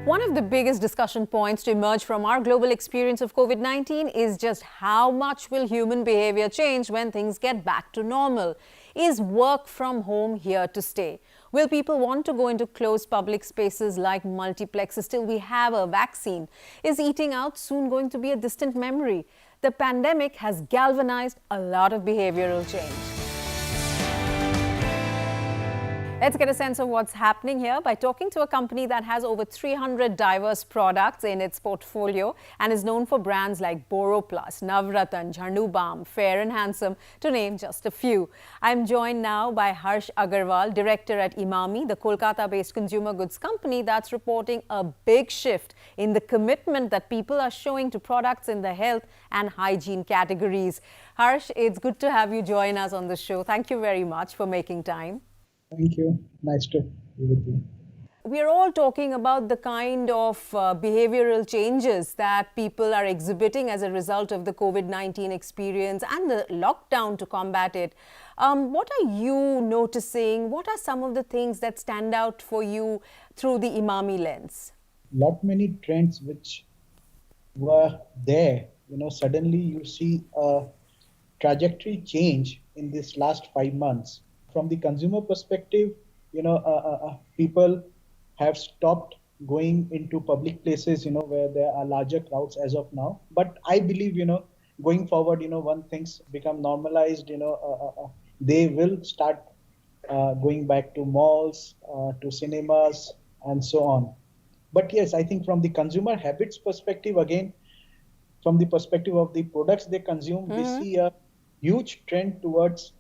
One of the biggest discussion points to emerge from our global experience of COVID-19 is just how much will human behavior change when things get back to normal? Is work from home here to stay? Will people want to go into closed public spaces like multiplexes till we have a vaccine? Is eating out soon going to be a distant memory? The pandemic has galvanized a lot of behavioral change. Let's get a sense of what's happening here by talking to a company that has over 300 diverse products in its portfolio and is known for brands like Boro Plus, Navratan, Jharnu Balm, Fair and Handsome, to name just a few. I'm joined now by Harsh Agarwal, director at Emami, the Kolkata-based consumer goods company that's reporting a big shift in the commitment that people are showing to products in the health and hygiene categories. Harsh, it's good to have you join us on the show. Thank you very much for making time. Thank you. Nice to be with you. We are all talking about the kind of behavioral changes that people are exhibiting as a result of the COVID-19 experience and the lockdown to combat it. What are you noticing? What are some of the things that stand out for you through the Emami lens? Lot many trends which were there, suddenly you see a trajectory change in this last 5 months. From the consumer perspective, people have stopped going into public places, where there are larger crowds as of now. But I believe, going forward, when things become normalized, they will start going back to malls, to cinemas, and so on. But yes, I think from the consumer habits perspective, again, from the perspective of the products they consume, we see a huge trend towards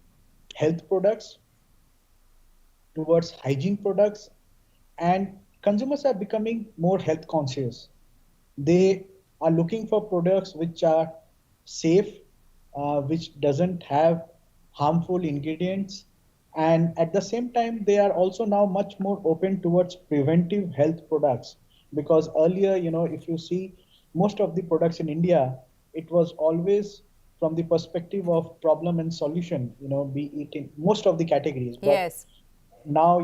health products, towards hygiene products, and consumers are becoming more health conscious. They are looking for products which are safe, which doesn't have harmful ingredients, and at the same time they are also now much more open towards preventive health products, because earlier, if you see most of the products in India, it was always from the perspective of problem and solution, be it in most of the categories. But yes. Now,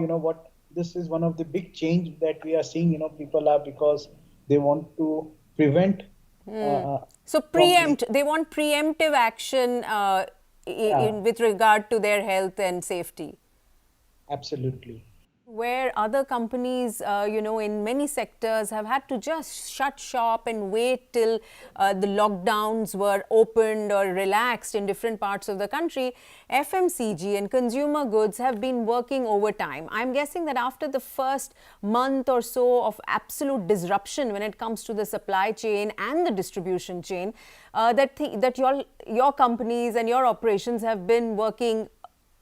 this is one of the big change that we are seeing, people are, because they want to prevent. So they want preemptive action with regard to their health and safety. Absolutely. Where other companies, in many sectors have had to just shut shop and wait till the lockdowns were opened or relaxed in different parts of the country, FMCG and consumer goods have been working overtime. I'm guessing that after the first month or so of absolute disruption when it comes to the supply chain and the distribution chain, that your companies and your operations have been working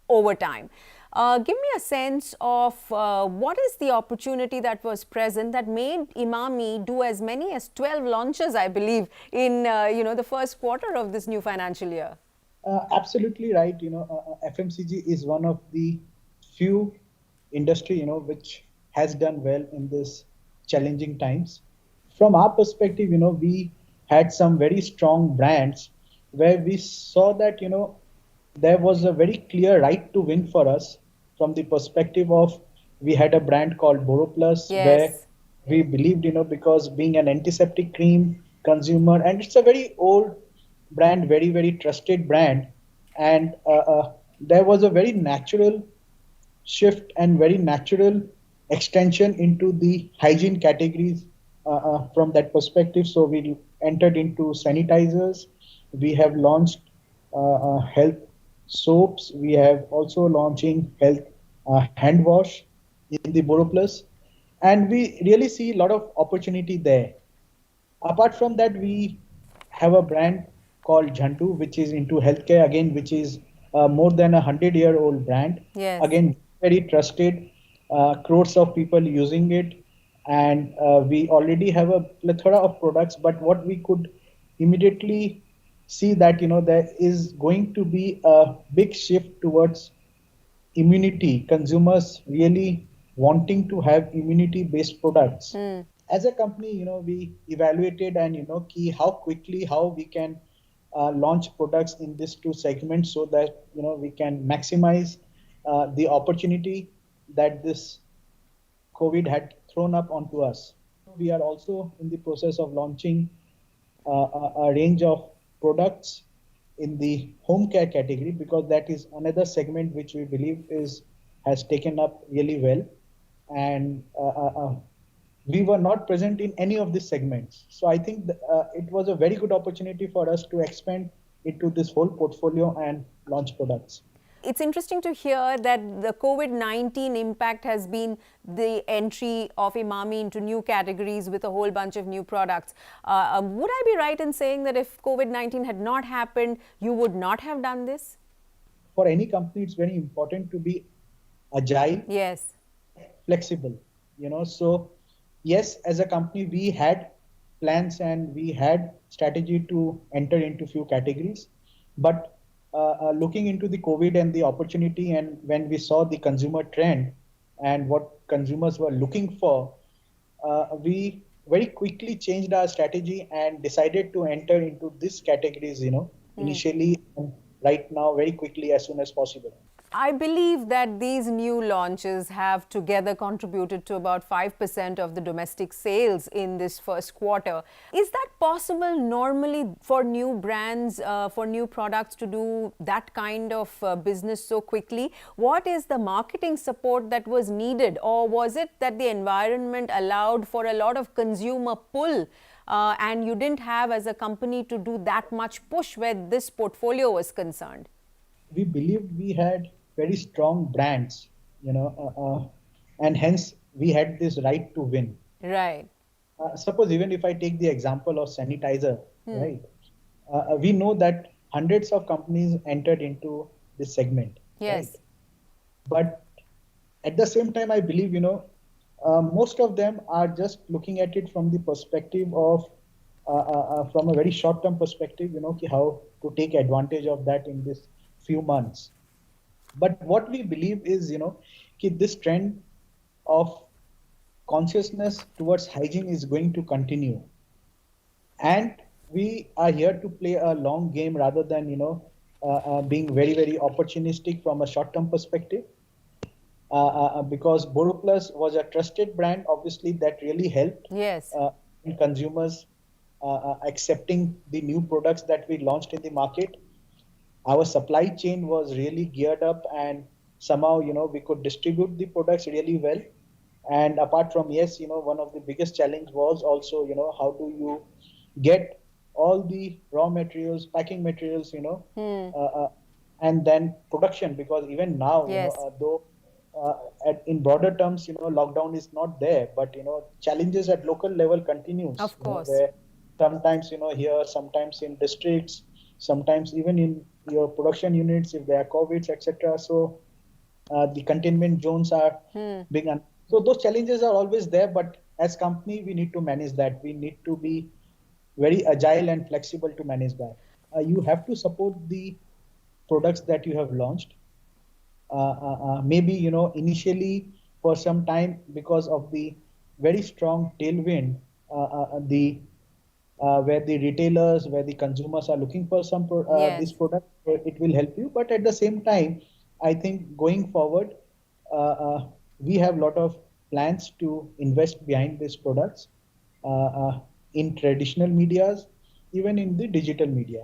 overtime. Give me a sense of what is the opportunity that was present that made Emami do as many as 12 launches, I believe, in the first quarter of this new financial year. Absolutely right. FMCG is one of the few industry, which has done well in this challenging times. From our perspective, we had some very strong brands where we saw that, there was a very clear right to win for us. From the perspective of, we had a brand called Boro Plus, yes, where we believed, because being an antiseptic cream consumer, and it's a very old brand, very, very trusted brand. And there was a very natural shift and very natural extension into the hygiene categories from that perspective. So we entered into sanitizers. We have launched health soaps. We have also launching health hand wash in the Boro Plus, and we really see a lot of opportunity there. Apart from that, we have a brand called Jhantu, which is into healthcare again, which is more than 100-year-old brand. Yes. Again, very trusted, crores of people using it, and we already have a plethora of products. But what we could immediately see that, there is going to be a big shift towards immunity, consumers really wanting to have immunity based products. As a company, we evaluated and, how quickly, how we can launch products in these two segments so that, we can maximize the opportunity that this COVID had thrown up onto us. we are also in the process of launching a range of products in the home care category, because that is another segment which we believe is has taken up really well. And we were not present in any of these segments. So I think it was a very good opportunity for us to expand into this whole portfolio and launch products. It's interesting to hear that the COVID-19 impact has been the entry of Emami into new categories with a whole bunch of new products. Would I be right in saying that if COVID-19 had not happened, you would not have done this? For any company, it's very important to be agile, Yes. flexible. So yes, as a company, we had plans and we had strategy to enter into few categories, but looking into the COVID and the opportunity, and when we saw the consumer trend and what consumers were looking for, we very quickly changed our strategy and decided to enter into these categories, initially and right now very quickly as soon as possible. I believe that these new launches have together contributed to about 5% of the domestic sales in this first quarter. Is that possible normally for new brands, for new products to do that kind of business so quickly? What is the marketing support that was needed, or was it that the environment allowed for a lot of consumer pull and you didn't have as a company to do that much push where this portfolio was concerned? We believed we had very strong brands, and hence we had this right to win. Right. Suppose even if I take the example of sanitizer, right? We know that hundreds of companies entered into this segment, right? Yes. But at the same time, I believe, most of them are just looking at it from the perspective of, from a very short-term perspective, how to take advantage of that in this few months. But what we believe is, this trend of consciousness towards hygiene is going to continue. And we are here to play a long game rather than, being very, very opportunistic from a short-term perspective. Because BoroPlus was a trusted brand, obviously, that really helped Yes. in consumers accepting the new products that we launched in the market. Our supply chain was really geared up, and somehow, we could distribute the products really well. And apart from, yes, one of the biggest challenge was also, how do you get all the raw materials, packing materials, and then production, because even now, Yes. though in broader terms, lockdown is not there, but, challenges at local level continues, Of course. where sometimes, here, sometimes in districts, sometimes even in your production units, if there are COVIDs, etc. So the containment zones are being, so those challenges are always there, but as company, we need to manage that. We need to be very agile and flexible to manage that. You have to support the products that you have launched. Maybe, initially for some time, because of the very strong tailwind, the where the retailers, where the consumers are looking for some Yes. this product, it will help you. But at the same time, I think going forward, we have a lot of plans to invest behind these products in traditional medias, even in the digital media.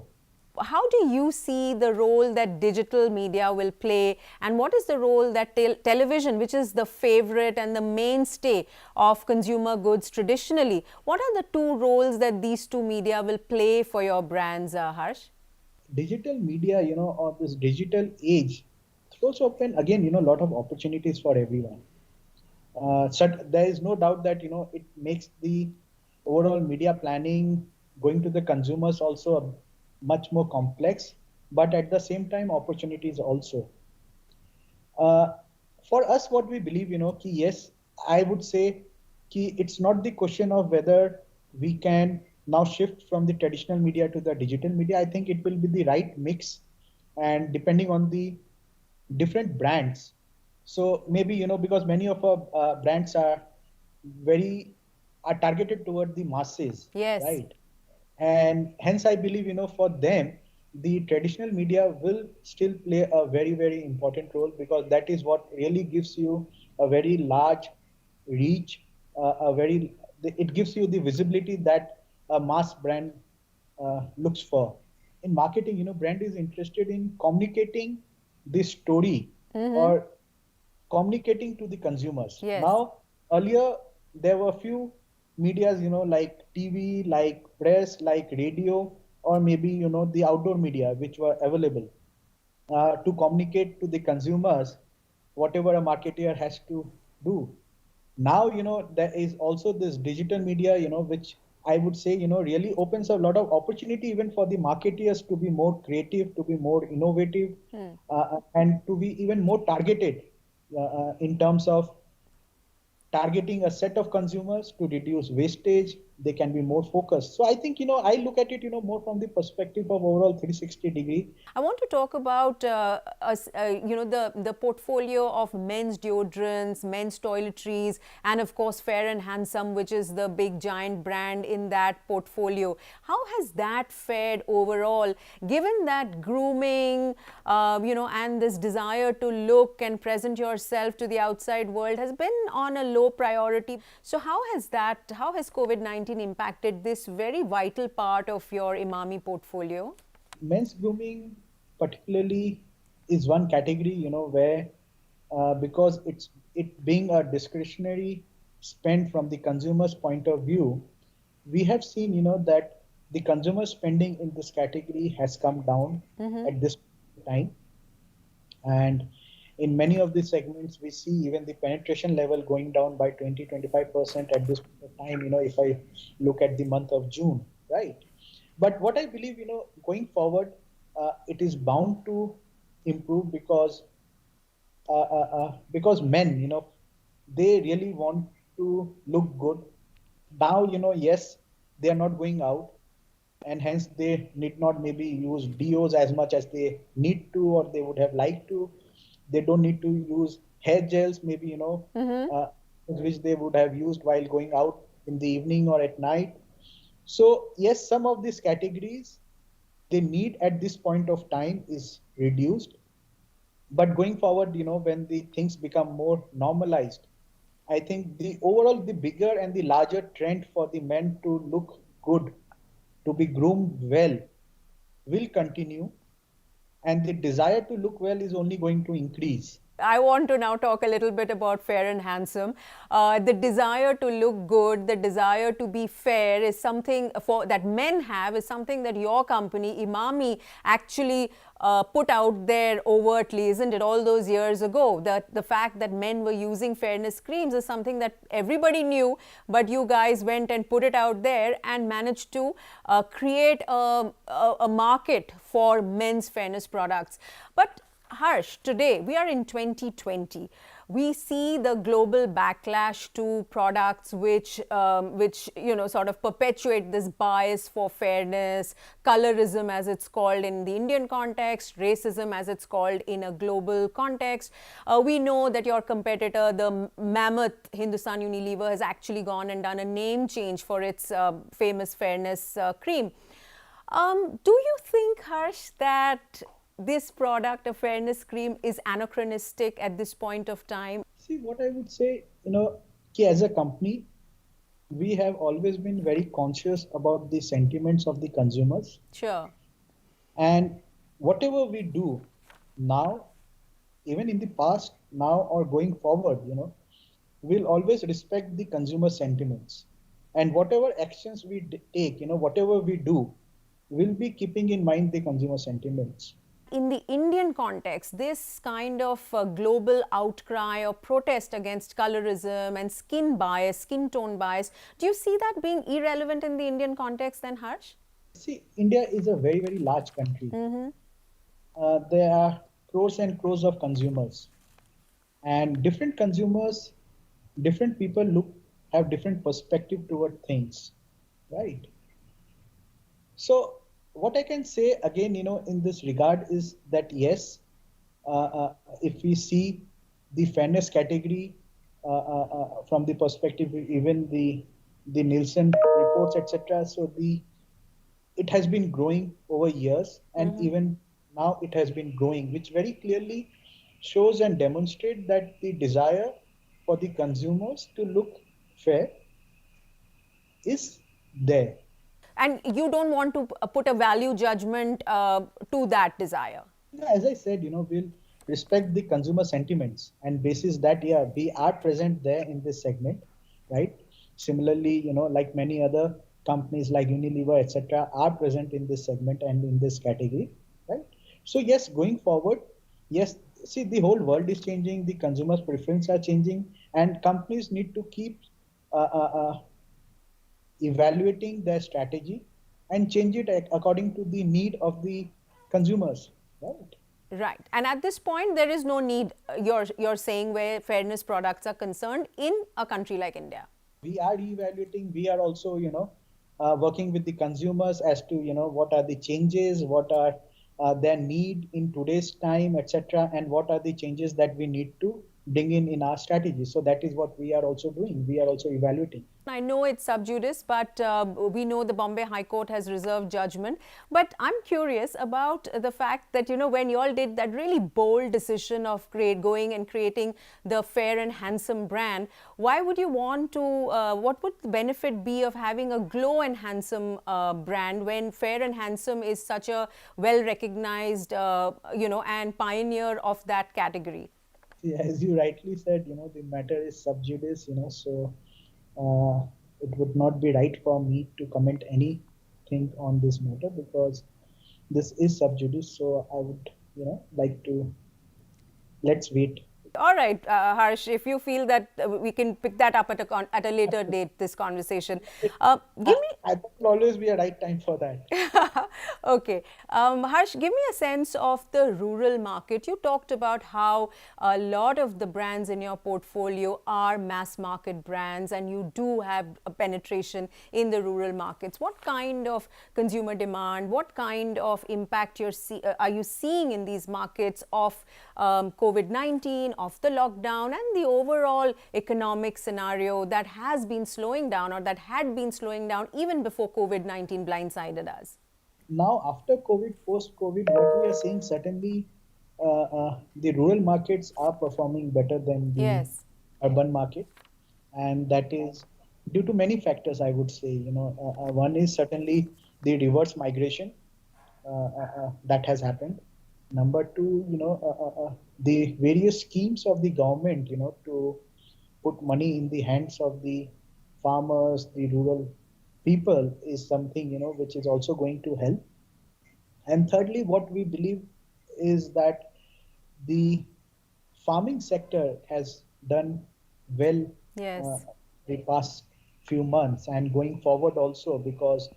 How do you see the role that digital media will play, and what is the role that television, which is the favorite and the mainstay of consumer goods traditionally, what are the two roles that these two media will play for your brands, Harsh? Digital media, or this digital age throws open again, a lot of opportunities for everyone. So there is no doubt that, it makes the overall media planning going to the consumers also much more complex, but at the same time, opportunities also. For us, what we believe, yes, I would say it's not the question of whether we can now shift from the traditional media to the digital media. I think it will be the right mix, and depending on the different brands. So maybe, because many of our brands are targeted toward the masses, Yes. right? And hence I believe, for them, the traditional media will still play a very, very important role, because that is what really gives you a very large reach, a very it gives you the visibility that a mass brand looks for. In marketing, brand is interested in communicating this story or communicating to the consumers. Yes. Now, earlier there were few medias, like TV, like press, like radio, or maybe the outdoor media which were available to communicate to the consumers whatever a marketer has to do. Now, there is also this digital media, which I would say, really opens a lot of opportunity even for the marketeers to be more creative, to be more innovative, and to be even more targeted in terms of targeting a set of consumers to reduce wastage. They can be more focused. So I think, I look at it, more from the perspective of overall 360-degree. I want to talk about the portfolio of men's deodorants, men's toiletries, and of course Fair and Handsome, which is the big giant brand in that portfolio. How has that fared overall, given that grooming, and this desire to look and present yourself to the outside world has been on a low priority? So how has COVID-19 impacted this very vital part of your Emami portfolio? Men's grooming particularly is one category, where because it being a discretionary spend from the consumer's point of view, we have seen, that the consumer spending in this category has come down at this time. And in many of the segments, we see even the penetration level going down by 20-25% at this time, if I look at the month of June, right? But what I believe, going forward, it is bound to improve because men, they really want to look good. Now, yes, they are not going out, and hence they need not maybe use DOs as much as they need to or they would have liked to. They don't need to use hair gels, maybe, which they would have used while going out in the evening or at night. So yes, some of these categories, they need at this point of time is reduced. But going forward, when the things become more normalized, I think the bigger and the larger trend for the men to look good, to be groomed well, will continue, and the desire to look well is only going to increase. I want to now talk a little bit about Fair and Handsome. The desire to look good, the desire to be fair is something that men have, is something that your company, Emami, actually put out there overtly, isn't it, all those years ago? The fact that men were using fairness creams is something that everybody knew, but you guys went and put it out there and managed to create a market for men's fairness products. But Harsh, today we are in 2020. We see the global backlash to products which sort of perpetuate this bias for fairness, colorism as it's called in the Indian context, racism as it's called in a global context. We know that your competitor, the mammoth Hindustan Unilever, has actually gone and done a name change for its famous fairness cream. Do you think, Harsh, that this product, a fairness cream, is anachronistic at this point of time? See, what I would say, as a company, we have always been very conscious about the sentiments of the consumers. Sure. And whatever we do now, even in the past, now or going forward, we'll always respect the consumer sentiments. And whatever actions we take, whatever we do, we'll be keeping in mind the consumer sentiments. In the Indian context, this kind of global outcry or protest against colorism and skin bias, skin tone bias, do you see that being irrelevant in the Indian context then, Harsh? See, India is a very, very large country. There are crores and crores of consumers. And different consumers, different people have different perspective toward things, right? So what I can say again, in this regard is that yes, if we see the fairness category from the perspective even the Nielsen reports, etc. So it has been growing over years, and even now it has been growing, which very clearly shows and demonstrates that the desire for the consumers to look fair is there. And you don't want to put a value judgment to that desire. Yeah, as I said, we'll respect the consumer sentiments, and basis that, yeah, we are present there in this segment, right? Similarly, like many other companies like Unilever, etc., are present in this segment and in this category, right? So yes, going forward, yes, see, the whole world is changing, the consumers' preferences are changing, and companies need to keep evaluating their strategy and change it according to the need of the consumers, right? Right. And at this point, there is no need, you're saying, where fairness products are concerned in a country like India. We are evaluating. We are also, working with the consumers as to, what are the changes, what are their need in today's time, etc., and what are the changes that we need to bring in our strategy. So that is what we are also doing. We are also evaluating. I know it's sub judice, but we know the Bombay High Court has reserved judgment. But I'm curious about the fact that, when you all did that really bold decision of going and creating the Fair and Handsome brand, why would you want to, what would the benefit be of having a Glow and Handsome brand when Fair and Handsome is such a well-recognized, and pioneer of that category? Yeah, as you rightly said, the matter is sub judice, so it would not be right for me to comment anything on this matter because this is sub judice. So I would, like to let's wait. All right, Harsh, if you feel that we can pick that up at a later date, this conversation. Give me I think will always be a right time for that. okay. Harsh, give me a sense of the rural market. You talked about how a lot of the brands in your portfolio are mass market brands and you do have a penetration in the rural markets. What kind of consumer demand, what kind of impact are you seeing in these markets of COVID-19, of the lockdown and the overall economic scenario that has been slowing down or that had been slowing down even before COVID-19 blindsided us? Now, after COVID, post-COVID, what we are seeing, certainly the rural markets are performing better than the Yes. urban market, and that is due to many factors, I would say. One is certainly the reverse migration that has happened. Number two, the various schemes of the government, to put money in the hands of the farmers, the rural people is something, which is also going to help. And thirdly, what we believe is that the farming sector has done well uh, Yes. the past few months and going forward also, because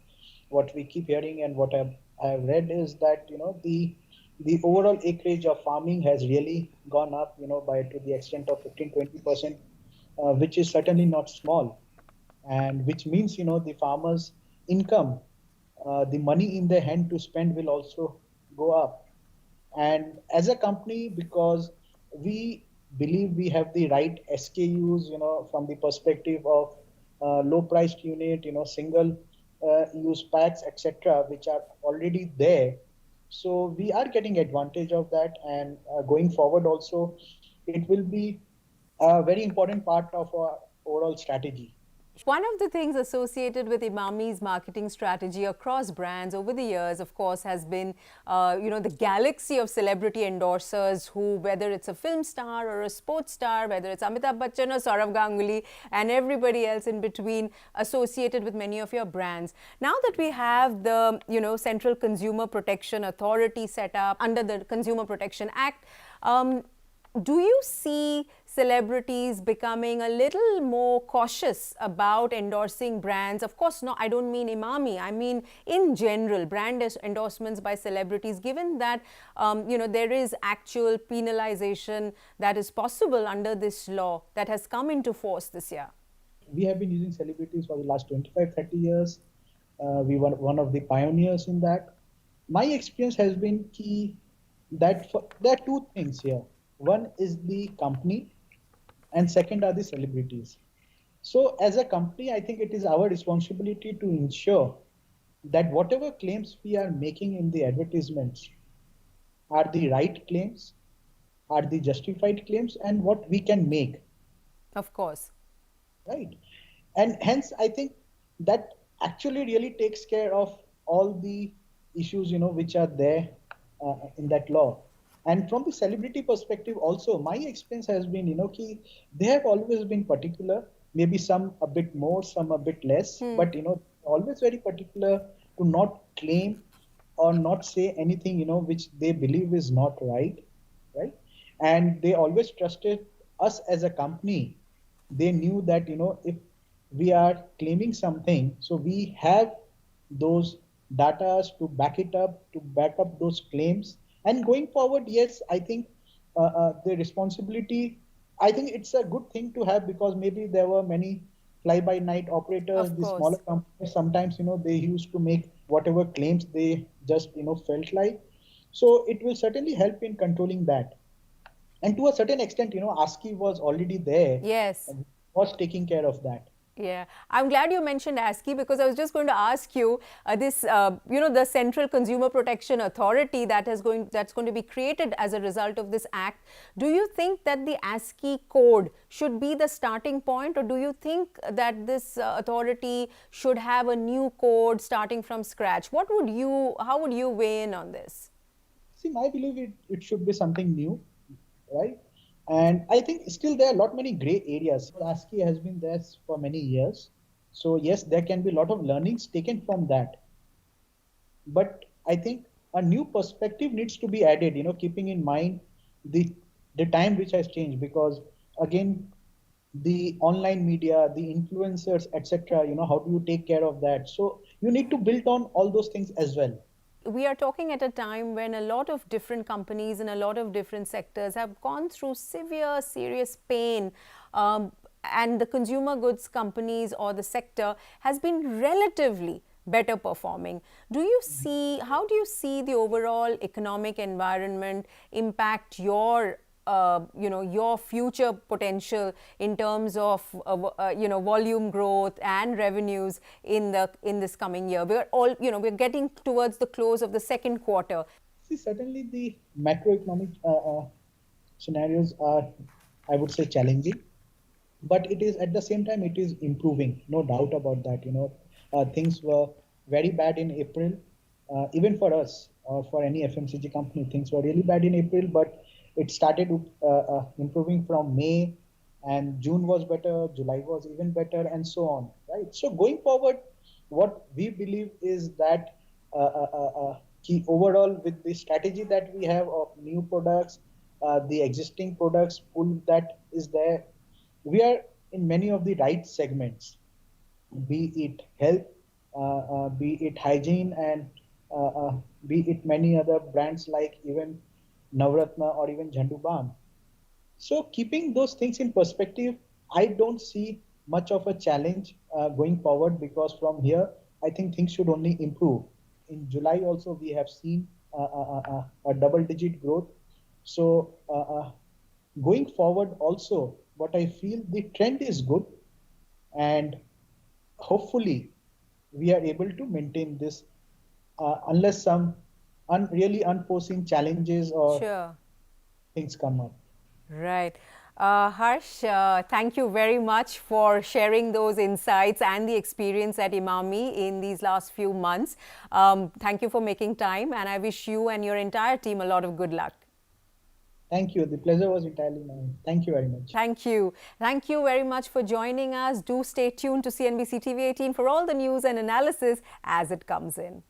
what we keep hearing and what I've read is that the overall acreage of farming has really gone up, by to the extent of 15-20%, which is certainly not small, and which means the farmers' income, the money in their hand to spend will also go up. And as a company, because we believe we have the right SKUs, from the perspective of low priced unit, single use packs, etc., which are already there. So we are getting advantage of that, and going forward also, it will be a very important part of our overall strategy. One of the things associated with Imami's marketing strategy across brands over the years, of course, has been, the galaxy of celebrity endorsers who, whether it's a film star or a sports star, whether it's Amitabh Bachchan or Saurav Ganguly and everybody else in between associated with many of your brands. Now that we have the, Central Consumer Protection Authority set up under the Consumer Protection Act, do you see celebrities becoming a little more cautious about endorsing brands? Of course, no, I don't mean Imami. I mean, in general, brand endorsements by celebrities, given that, there is actual penalization that is possible under this law that has come into force this year. We have been using celebrities for the last 25-30 years. We were one of the pioneers in that. My experience has been key that there are two things here. One is the company, and second are the celebrities. So as a company, I think it is our responsibility to ensure that whatever claims we are making in the advertisements are the right claims, are the justified claims, and what we can make. Of course. Right. And hence, I think that actually really takes care of all the issues, which are there in that law. And from the celebrity perspective also, my experience has been, they have always been particular, maybe some a bit more, some a bit less, but always very particular to not claim or not say anything, which they believe is not right, right? And they always trusted us as a company. They knew that, if we are claiming something, so we have those data to back it up, to back up those claims. And going forward, yes, I think the responsibility, I think it's a good thing to have, because maybe there were many fly-by-night operators, Of the smaller course. companies, sometimes, they used to make whatever claims they just, felt like. So it will certainly help in controlling that. And to a certain extent, ASCII was already there Yes. and was taking care of that. Yeah, I'm glad you mentioned ASCII, because I was just going to ask you the Central Consumer Protection Authority that's going to be created as a result of this act. Do you think that the ASCII code should be the starting point, or do you think that this authority should have a new code starting from scratch? How would you weigh in on this? See, I believe it should be something new, right? And I think still there are a lot many gray areas. ASCII has been there for many years. So yes, there can be a lot of learnings taken from that. But I think a new perspective needs to be added, keeping in mind the time which has changed, because again, the online media, the influencers, etc., how do you take care of that? So you need to build on all those things as well. We are talking at a time when a lot of different companies in a lot of different sectors have gone through severe, serious pain. And the consumer goods companies or the sector has been relatively better performing. How do you see the overall economic environment impact your future potential in terms of volume growth and revenues in this coming year? We're getting towards the close of the second quarter. See, certainly the macroeconomic scenarios are, I would say, challenging, but it is at the same time it is improving, no doubt about that. Things were very bad in April, even for us or for any FMCG company. Things were really bad in April, but it started improving from May, and June was better, July was even better, and so on, right? So going forward, what we believe is that key overall, with the strategy that we have of new products, the existing products pool that is there, we are in many of the right segments, be it health, be it hygiene, and uh, uh, be it many other brands like even Navratna or even Jhandu Balm. So keeping those things in perspective, I don't see much of a challenge going forward, because from here, I think things should only improve. In July also, we have seen a double-digit growth. So going forward also, what I feel the trend is good, and hopefully we are able to maintain this unless some really unforeseen challenges or Sure. things come up. Right. Harsh, thank you very much for sharing those insights and the experience at Imami in these last few months. Thank you for making time, and I wish you and your entire team a lot of good luck. Thank you. The pleasure was entirely mine. Thank you very much. Thank you. Thank you very much for joining us. Do stay tuned to CNBC TV 18 for all the news and analysis as it comes in.